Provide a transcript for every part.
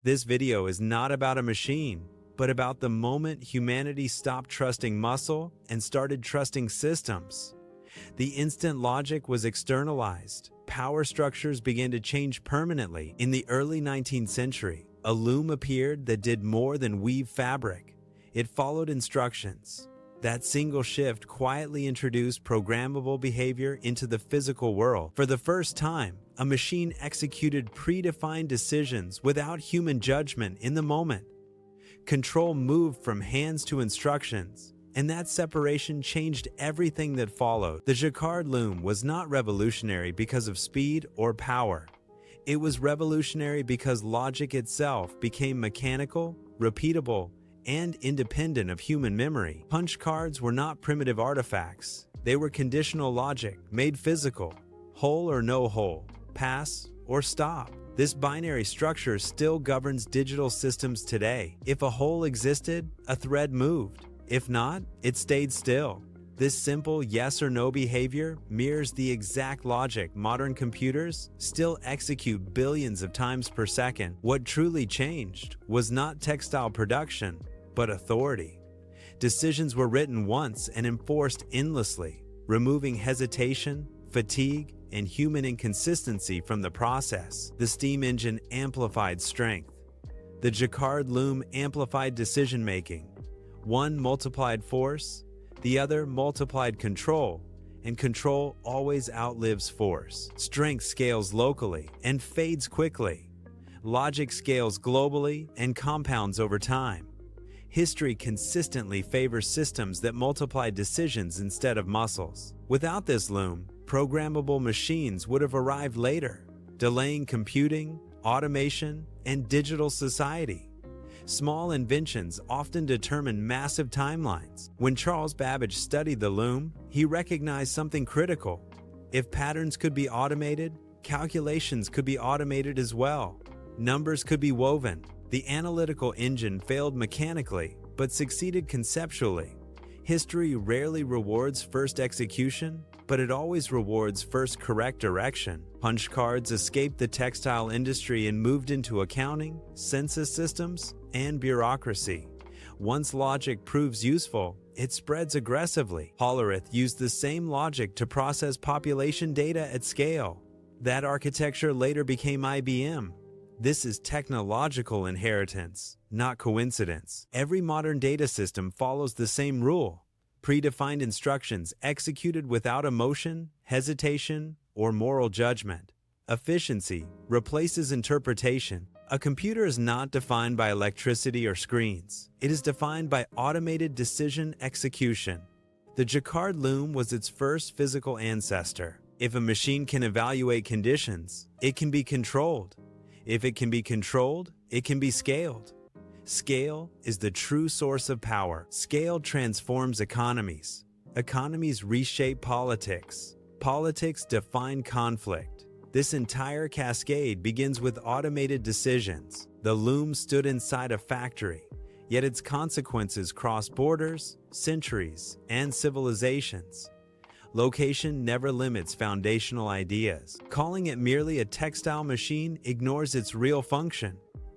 This video is not about a machine, but about the moment humanity stopped trusting muscle and started trusting systems. The instant logic was externalized. Power structures began to change permanently. In the early 19th century, a loom appeared that did more than weave fabric. It followed instructions. That single shift quietly introduced programmable behavior into the physical world. For the first time, a machine executed predefined decisions without human judgment in the moment. Control moved from hands to instructions, and that separation changed everything that followed. The Jacquard Loom was not revolutionary because of speed or power. It was revolutionary because logic itself became mechanical, repeatable, and independent of human memory. Punch cards were not primitive artifacts. They were conditional logic, made physical. Hole or no hole, pass or stop. This binary structure still governs digital systems today. If a hole existed, a thread moved. If not, it stayed still. This simple yes or no behavior mirrors the exact logic modern computers still execute billions of times per second. What truly changed was not textile production, but authority. Decisions were written once and enforced endlessly, removing hesitation, fatigue, and human inconsistency from the process. The steam engine amplified strength. The Jacquard Loom amplified decision-making. One multiplied force, the other multiplied control, and control always outlives force. Strength scales locally and fades quickly. Logic scales globally and compounds over time. History consistently favors systems that multiply decisions instead of muscles. Without this loom, programmable machines would have arrived later, delaying computing, automation, and digital society. Small inventions often determine massive timelines. When Charles Babbage studied the loom, he recognized something critical. If patterns could be automated, calculations could be automated as well. Numbers could be woven. The analytical engine failed mechanically, but succeeded conceptually. History rarely rewards first execution, but it always rewards first correct direction. Punch cards escaped the textile industry and moved into accounting, census systems, and bureaucracy. Once logic proves useful, it spreads aggressively. Hollerith used the same logic to process population data at scale. That architecture later became IBM. This is technological inheritance, not coincidence. Every modern data system follows the same rule. Predefined instructions executed without emotion, hesitation, or moral judgment. Efficiency replaces interpretation. A computer is not defined by electricity or screens. It is defined by automated decision execution. The Jacquard Loom was its first physical ancestor. If a machine can evaluate conditions, it can be controlled. If it can be controlled, it can be scaled. Scale is the true source of power. Scale transforms economies. Economies reshape politics. Politics define conflict. This entire cascade begins with automated decisions. The loom stood inside a factory, yet its consequences cross borders, centuries, and civilizations. Location never limits foundational ideas. Calling it merely a textile machine ignores its real function.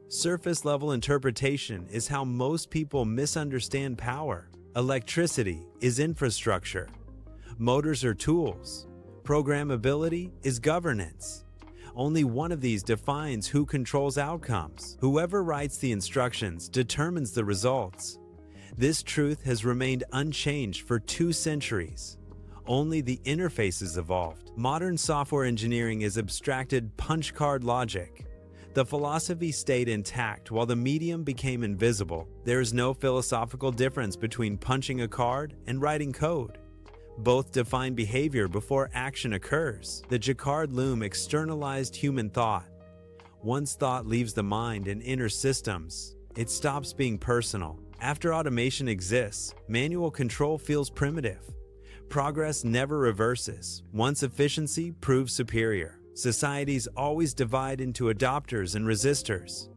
Surface-level interpretation is how most people misunderstand power. Electricity is infrastructure. Motors are tools. Programmability is governance. Only one of these defines who controls outcomes. Whoever writes the instructions determines the results. This truth has remained unchanged for 2 centuries. Only the interfaces evolved. Modern software engineering is abstracted punch card logic. The philosophy stayed intact while the medium became invisible. There is no philosophical difference between punching a card and writing code. Both define behavior before action occurs. The Jacquard Loom externalized human thought. Once thought leaves the mind and enters systems, it stops being personal. After automation exists, manual control feels primitive. Progress never reverses. Once efficiency proves superior, societies always divide into adopters and resistors.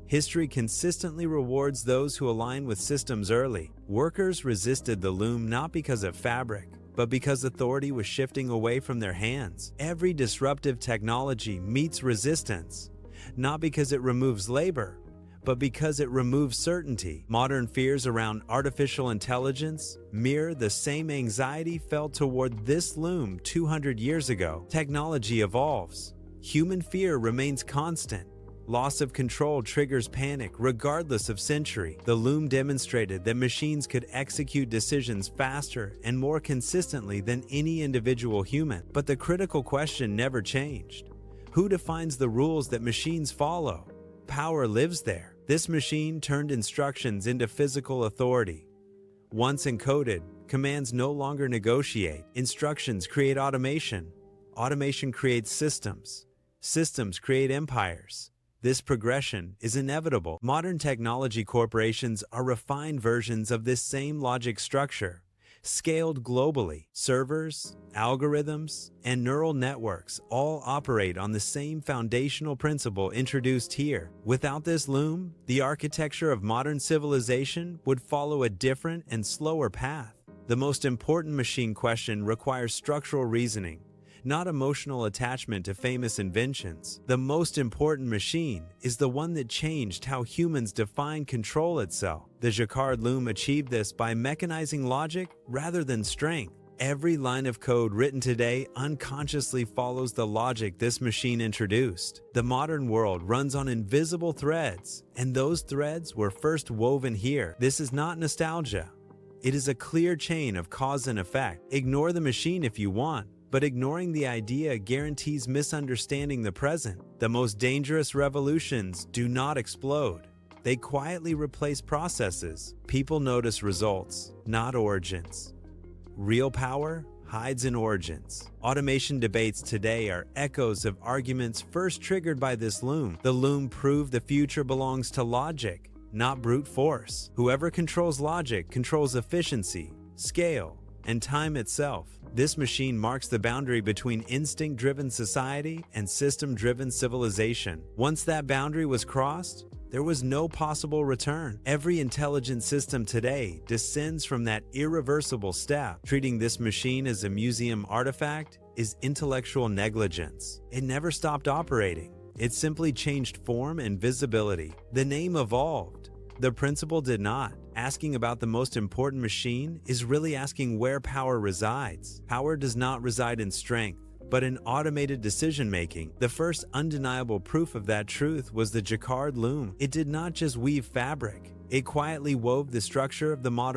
History consistently rewards those who align with systems early. Workers resisted the loom not because of fabric, but because authority was shifting away from their hands. Every disruptive technology meets resistance, not because it removes labor, but because it removes certainty. Modern fears around artificial intelligence mirror the same anxiety felt toward this loom 200 years ago. Technology evolves. Human fear remains constant. Loss of control triggers panic regardless of century. The loom demonstrated that machines could execute decisions faster and more consistently than any individual human. But the critical question never changed. Who defines the rules that machines follow? Power lives there. This machine turned instructions into physical authority. Once encoded, commands no longer negotiate. Instructions create automation. Automation creates systems. Systems create empires. This progression is inevitable. Modern technology corporations are refined versions of this same logic structure, scaled globally. Servers, algorithms, and neural networks all operate on the same foundational principle introduced here. Without this loom, the architecture of modern civilization would follow a different and slower path. The most important machine question requires structural reasoning, not emotional attachment to famous inventions. The most important machine is the one that changed how humans define control itself. The Jacquard Loom achieved this by mechanizing logic rather than strength. Every line of code written today unconsciously follows the logic this machine introduced. The modern world runs on invisible threads, and those threads were first woven here. This is not nostalgia. It is a clear chain of cause and effect. Ignore the machine if you want, but ignoring the idea guarantees misunderstanding the present. The most dangerous revolutions do not explode. They quietly replace processes. People notice results, not origins. Real power hides in origins. Automation debates today are echoes of arguments first triggered by this loom. The loom proved the future belongs to logic, not brute force. Whoever controls logic controls efficiency, scale, and time itself. This machine marks the boundary between instinct-driven society and system-driven civilization. Once that boundary was crossed, there was no possible return. Every intelligent system today descends from that irreversible step. Treating this machine as a museum artifact is intellectual negligence. It never stopped operating. It simply changed form and visibility. The name evolved. The principle did not. Asking about the most important machine is really asking where power resides. Power does not reside in strength, but in automated decision-making. The first undeniable proof of that truth was the Jacquard Loom. It did not just weave fabric. It quietly wove the structure of the modern